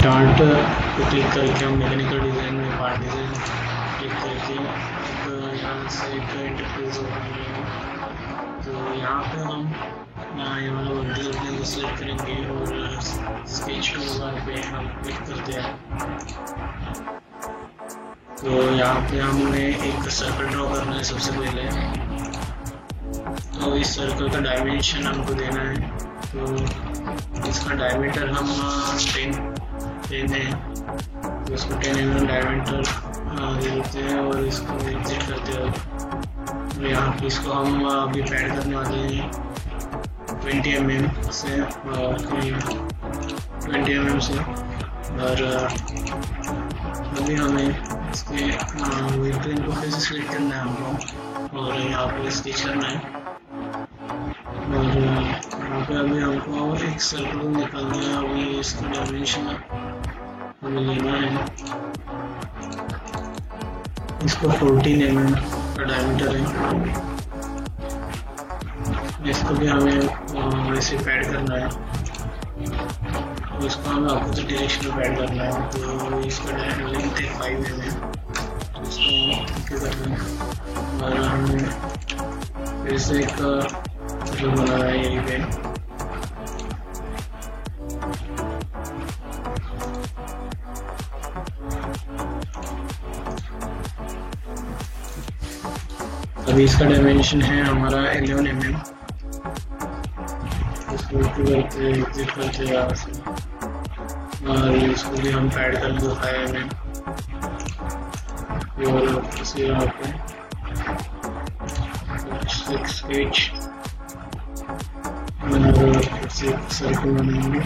Chart को click करके हम मैकेनिकल डिज़ाइन में पार्ट डिज़ाइन क्लिक करके यहाँ से एक इंटरफेस ओपन करेंगे। तो यहाँ पे हम ये वाला वर्टिकल प्लेन को सिलेक्ट करेंगे और स्केच टूल बार पे हम क्लिक करते हैं। तो यहाँ पे हमें एक सर्कल ड्रॉ करना है सबसे पहले। तो इस सर्कल का डायमेंशन हमको देना है। तो इसका डायमीटर हम 10 है, तो इसको 10 mm डायमीटर देते हैं और इसको एग्जिट करते हैं। और यहाँ पे इसको हम अभी पैड करने वाले हैं 20 mm से और 20 mm से। और अभी हमें इसके वेट प्लेन को फिर से सिलेक्ट करना है हमको और यहाँ पे स्केच करना है। और यहाँ पे अभी हमको एक सर्कल निकालना है। अभी इसका डायमेंशन हमें लेना है, इसको 14 mm का डायमीटर है। इसको भी हमें वैसे पैड करना है, तो इसको हमें अपोजिट डायरेक्शन में पैड करना है। तो इसका लेंथ है 5 mm, तो इसको करना है। और हमें फिर से एक जो बनाना है यहीं पे। अभी इसका डायमेंशन है हमारा 11 mm। इसको एग्जिट करते हैं यहाँ से और इसको भी हम पैड कर दो 5 mm। और इसे यहाँ पे स्केच सर्कल बनाएंगे।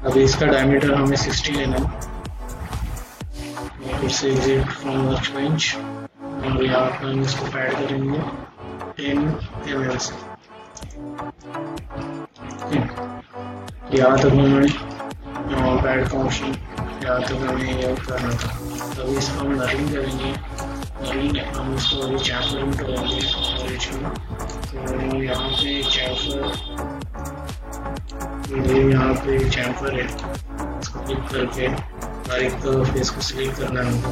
अभी इसका डायमीटर हमें 60 लेना है। फिर से एग्जिट फ्रॉम वर्क बेंच और यहाँ पर हम इसको पैड करेंगे 10 mm से। यहाँ तक हमें पैड का ऑप्शन यहाँ तक हमें ये करना था। अभी इसको हम नरिंग करेंगे। नरिंग हम इसको अभी चैम्फरिंग करेंगे ऑरेंज में। तो यहाँ पे चैम्फर है, इसको क्लिक करके हर एक फेस को सिलेक्ट करना है हमको।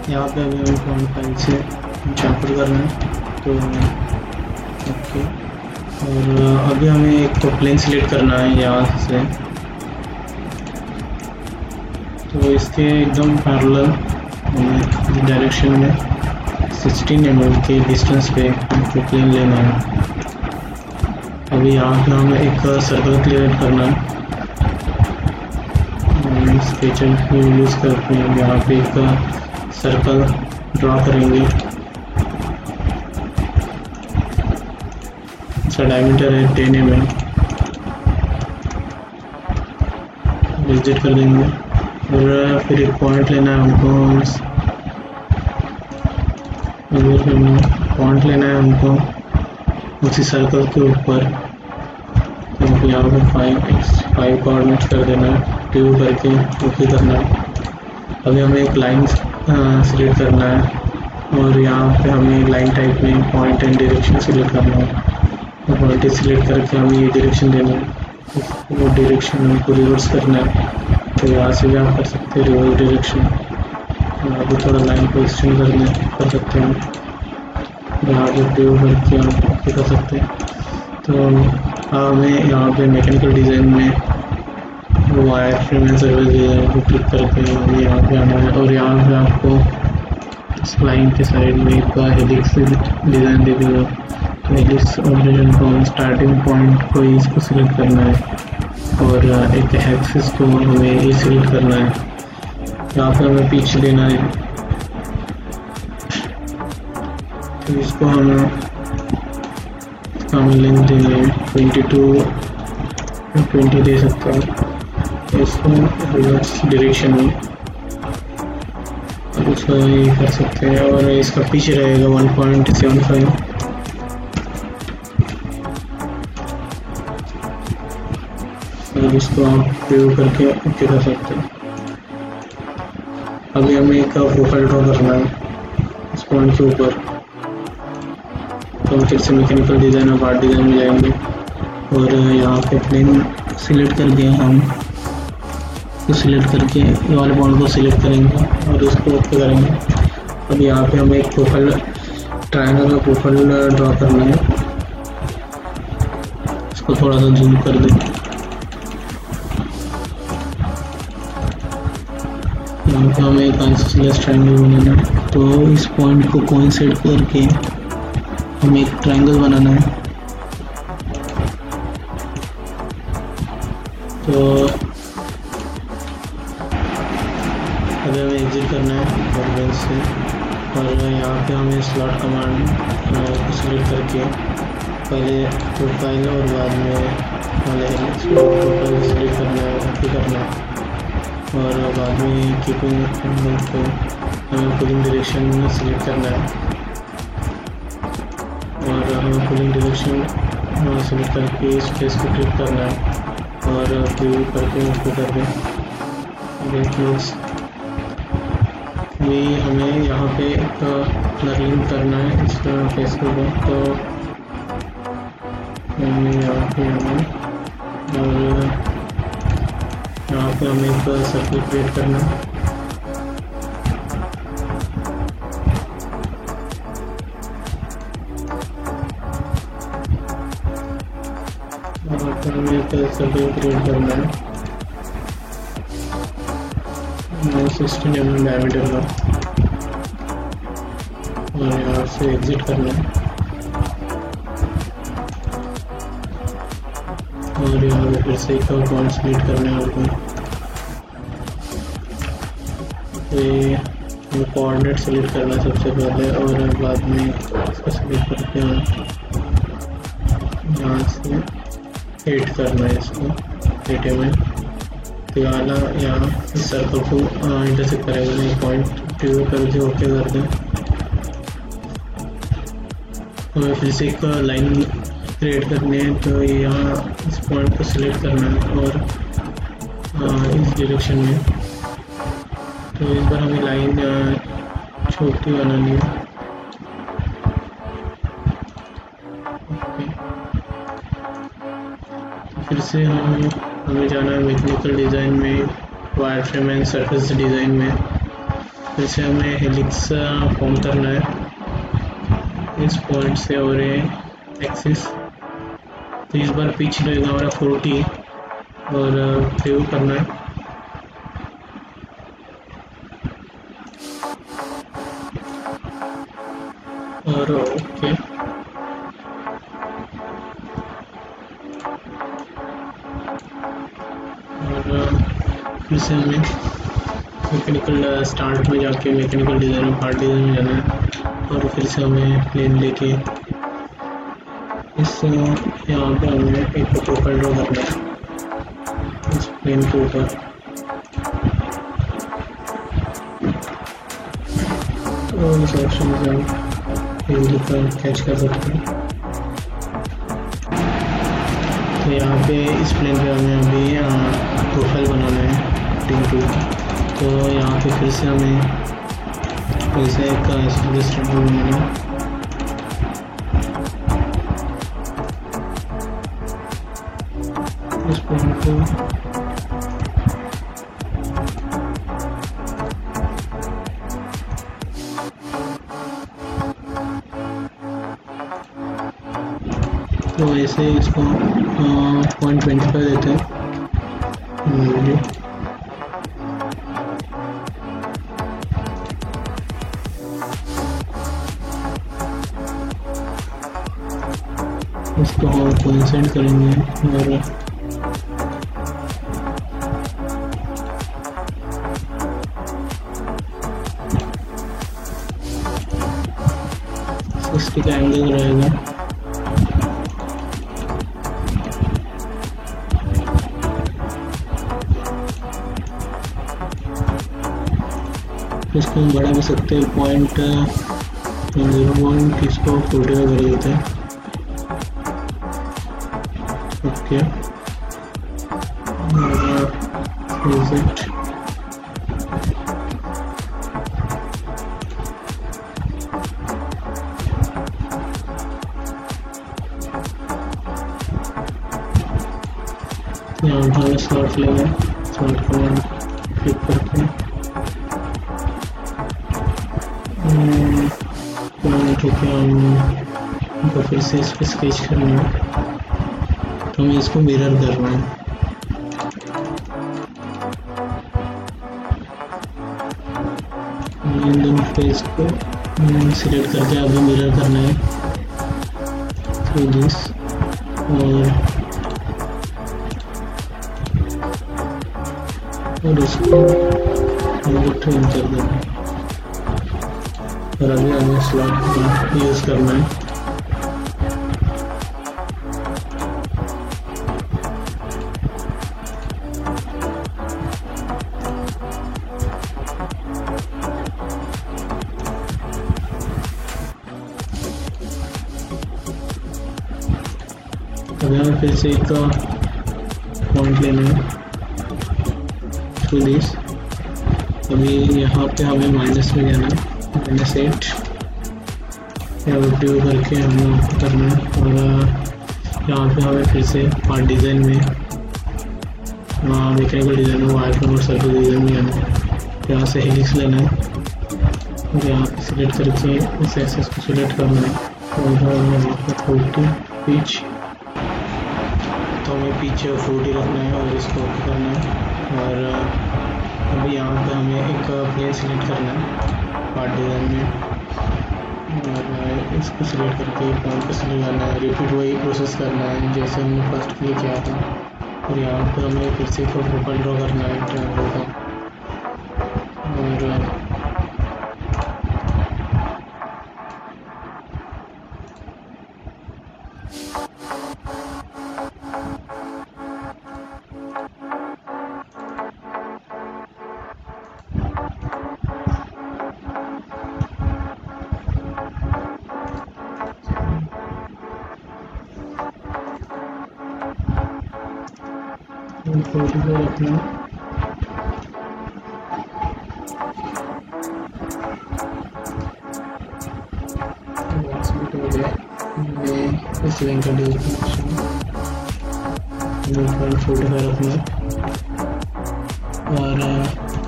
यहाँ पे अभी हमें फ्रंट पैन से चैम्फर करना है। तो ओके, और अभी हमें एक तो प्लेन सिलेक्ट करना है यहाँ से। तो इसके एकदम पैरेलल डायरेक्शन में 16 mm के डिस्टेंस पे हमको प्लेन लेना है। अभी यहाँ पे हमें एक सर्कल क्रिएट करना है। स्केचर को यूज़ करके यहाँ पे एक सर्कल ड्रॉ करेंगे। इसका डायमीटर है 10 mm। विजिट कर देंगे और फिर एक पॉइंट लेना है हमको। पॉइंट लेना है हमको उसी सर्कल के ऊपर। तो यहाँ पे 5 कोऑर्डिनेट कर देना है, 2 करके ओके करना है। अभी हमें एक लाइन सिलेक्ट करना है और यहाँ पे हमें लाइन टाइप में पॉइंट एंड डायरेक्शन सिलेक्ट करना है। पॉइंट सिलेक्ट करके हमें ये डायरेक्शन देना है, वो डायरेक्शन हमको रिवर्स करना है। तो यहाँ से भी आप कर सकते हैं रिवर्स डायरेक्शन। अभी थोड़ा लाइन को एक्सटेंड कर सकते हैं, यहाँ पे प्रयोग करके आप ओके कर सकते हैं। तो हमें यहाँ पे मैकेनिकल डिज़ाइन में wire frame and service design को क्लिक करके अभी यहाँ पे आना है। और यहाँ पे आपको इस लाइन के साइड में एक हेलिक्स डिज़ाइन दे देगा। तो हेलिक्स ओरिजिन को स्टार्टिंग पॉइंट को इसको सिलेक्ट करना है और एक एक्सिस को हमें ये सिलेक्ट करना है। यहाँ पे हमें पिच देना है। तो इसको हमें लेंथ देना है 22 20 दे सकते हैं। इसको रिवर्स डायरेक्शन में अब इसको ये कर सकते हैं। और इसका पिच रहेगा 1.75। और इसको आप प्रयोग करके ओके कर सकते हैं। अभी हमें एक प्रोफाइल ड्रॉ करना है इस पॉइंट के ऊपर। तो हम फिर से मैकेनिकल डिज़ाइन और पार्ट डिज़ाइन में जाएंगे और यहाँ पे प्लेन सिलेक्ट करके हम तो सिलेक्ट करके ये वाले पॉइंट को सिलेक्ट करेंगे और इसको ओके करेंगे। अब यहाँ पे हमें एक प्रोफाइल ट्रायंगल का प्रोफाइल ड्रॉ करना है। इसको थोड़ा सा जूम कर दें। यहाँ पे हमें एक आइसोसेलेस ट्रायंगल बनाना है। तो इस पॉइंट को कोइंसाइड करके हमें एक ट्रायंगल बनाना है। तो अभी हमें एग्जिट करना है वर्कबेंच से और यहाँ पे हमें स्लॉट कमांड को सिलेक्ट करके पहले प्रोफाइल और बाद में वाले प्रोफाइल सिलेक्ट करना है, ओके करना है और बाद में कीपिंग एंगल को हमें पुलिंग डायरेक्शन में सिलेक्ट करना है और हमें पुलिंग डायरेक्शन सिलेक्ट करके इस फेस को क्लिक करना है और प्रीव्यू करके ओके कर दें। क्लोज भी हमें यहाँ पे ब्लरिंग करना है इस फेस को। तो हमें यहाँ पे और यहाँ पे हमें एक सर्कल क्रिएट करना है। हमें एक सर्कल क्रिएट करना है 16 mm डायमीटर का और यहाँ से एग्जिट करना है और यहाँ पे फिर से एक पॉइंट सिलेक्ट करना है आपको। तो कोऑर्डिनेट सिलेक्ट करना है सबसे पहले और बाद में इसको सिलेक्ट करके यहाँ से 8 करना है इसको 8 mm। तो यहाँ इस सर्कल को इंटरसेक्ट करेगा नहीं पॉइंट प्रीव्यू करके ओके कर दें। हमें फिर से एक लाइन क्रिएट करनी है। तो यहाँ इस पॉइंट को सिलेक्ट करना है और इस डायरेक्शन में। तो इस बार हमें लाइन छोटी बनानी है। फिर से हमें जाना है मैकेनिकल डिज़ाइन में, wire frame and surface design में। फिर से हमें हेलिक्स फॉर्म करना है इस पॉइंट से और एक्सिस। तो इस बार पिच रहेगा हमारा 40 और प्रीव्यू करना है और ओके। फिर से हमें मैकेनिकल स्टार्ट में जाके मैकेनिकल डिज़ाइन और पार्ट डिज़ाइन में जाना है और फिर से हमें प्लेन लेके इस यहाँ पे हमें एक प्रोफाइल ड्रॉ करना है इस प्लेन के ऊपर। और इस ऑप्शन से हम कैच कर सकते हैं। तो यहाँ पे इस प्लेन पे हमें अभी प्रोफाइल बनाना है टिंग टू। तो यहाँ पे फिर से हमें वैसे एक स्ट्रक्चर बनाना है। इस पॉइंट को तो ऐसे इसको 0.25 देते हैं वीडियो। इसको हम कोइंसाइड करेंगे और इसका एंगल रहेगा इसको हम बढ़ा भी सकते हैं 0.01 इसको 45 कर देते हैं। ओके स्लॉट लेंगे, स्लॉट कमांड क्लिक करके हमको फिर से इस पर स्केच करना है, तो हमें इसको मिरर करना है। इन दोनों फेस को सिलेक्ट करके आगे मिरर करना है थ्रू दिस, और उसको ट्रिम कर देना है। और अभी हमें स्लॉट यूज़ करना है। अभी हमें फिर से एक पॉइंट लेना है थ्रू दिस। अभी यहाँ पे हमें माइनस में जाना है, -8 या ड्यू करके हमें करना है। और यहाँ पे हमें फिर से पार्ट डिज़ाइन में मैकेनिकल डिज़ाइन में आईफोन और सर्किल डिज़ाइन में जाना है। यहाँ से हेलिक्स लेना है और यहाँ पे सिलेक्ट करके इस एक्सेस को सिलेक्ट करना है और 40 पिच, तो हमें पीछे 40 रखना है और इसको ओके करना है। और अभी यहाँ पे हमें एक प्लेन सिलेक्ट करना है पार्ट डिज़ाइन में, और इसको सिलेक्ट करके पॉइंट पर सिलेक्ट करना है। रिपीट वही प्रोसेस करना है जैसे हमने फर्स्ट के लिए किया था। और यहाँ पे हमें फिर से एक प्रोफाइल ड्रॉ करना है ट्रायंगल का, और अपना इस लिंक का डिस्क्रिप्शन रखना, और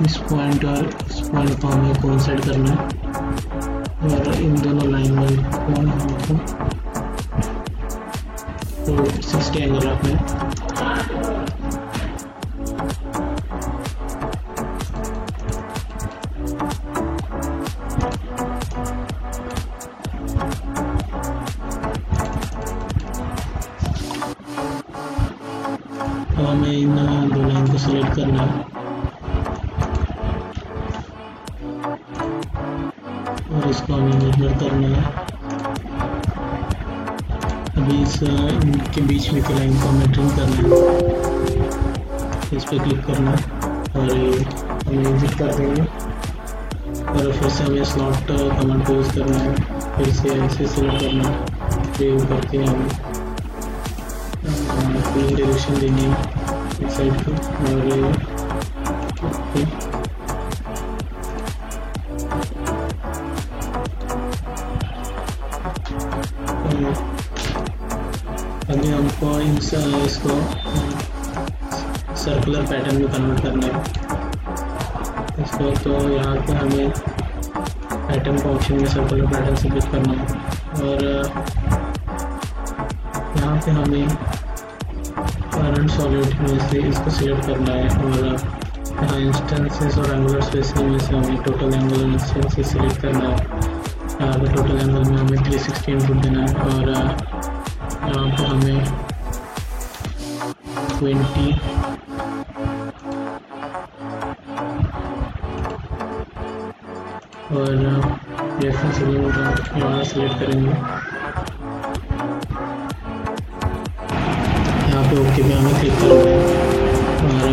इस पॉइंट और इस पॉइंट को हमें कोइंसाइड करना है। और इन दोनों लाइन में हमको 60 एंगल रखना है। हमें इन दो लाइन को सिलेक्ट करना है और इसको हमें मिरर करना है। अभी इनके बीच में की लाइन को हमें ट्रिम करना है, इस पर क्लिक करना है और हम एग्जिट कर देंगे। और फिर से हमें स्लॉट कमांड को यूज़ करना है, फिर से ऐसे सिलेक्ट करना है, सेव करके हमें पूरी डायरेक्शन देनी है इस साइड को। और अभी हमको इसको सर्कुलर पैटर्न में कन्वर्ट करना है इसको। तो यहाँ पे हमें पैटर्न का ऑप्शन में सर्कुलर पैटर्न से क्लिक करना है, और यहाँ पे हमें करंट सॉलिड में से इसको सिलेक्ट करना है। और यहाँ इंस्टेंसेस और एंगुलर स्पेसिंग में से हमें टोटल एंगुलर इंस्टेंसेस सिलेक्ट करना है। यहाँ पे टोटल एंगल में हमें 360 इनपुट देना है, और यहाँ पे हमें 20 और रेफरेंस एलिमेंट यहाँ सेलेक्ट करेंगे। यहाँ पे ओके पे हमें क्लिक करना है,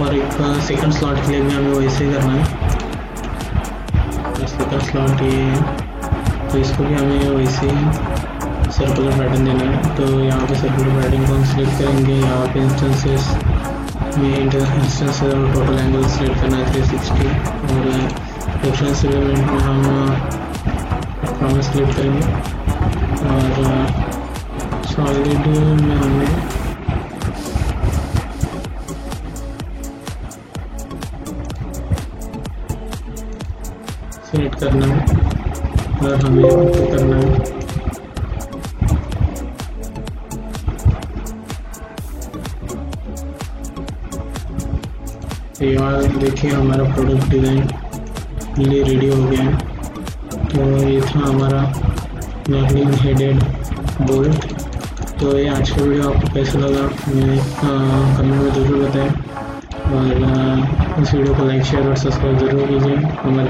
और एक सेकंड स्लॉट के लिए भी हमें वैसे ही करना है। सेकंड स्लॉट ये है, तो इसको भी हमें वैसे ही सर्कुलर पैटर्न देना है। तो यहाँ पे सर्कुलर पैटर्न को हम सिलेक्ट करेंगे। यहाँ पे इंस्टेंसेस में इंस्टेंसेस और टोटल एंगल सिलेक्ट करना है 360, और रेफरेंस एलिमेंट में हम सिलेक्ट करेंगे। और सॉलिड में हमें सेट करना है और हमें ओके करना है। यार देखिए हमारा प्रोडक्ट डिज़ाइन ये रेडी हो गया है। तो ये था हमारा मैगलिन हेडेड बोल्ट। तो ये आज का वीडियो आपको कैसा लगा मैं कमेंट में ज़रूर बताएं और इस वीडियो को लाइक शेयर और सब्सक्राइब ज़रूर कीजिए। हमारे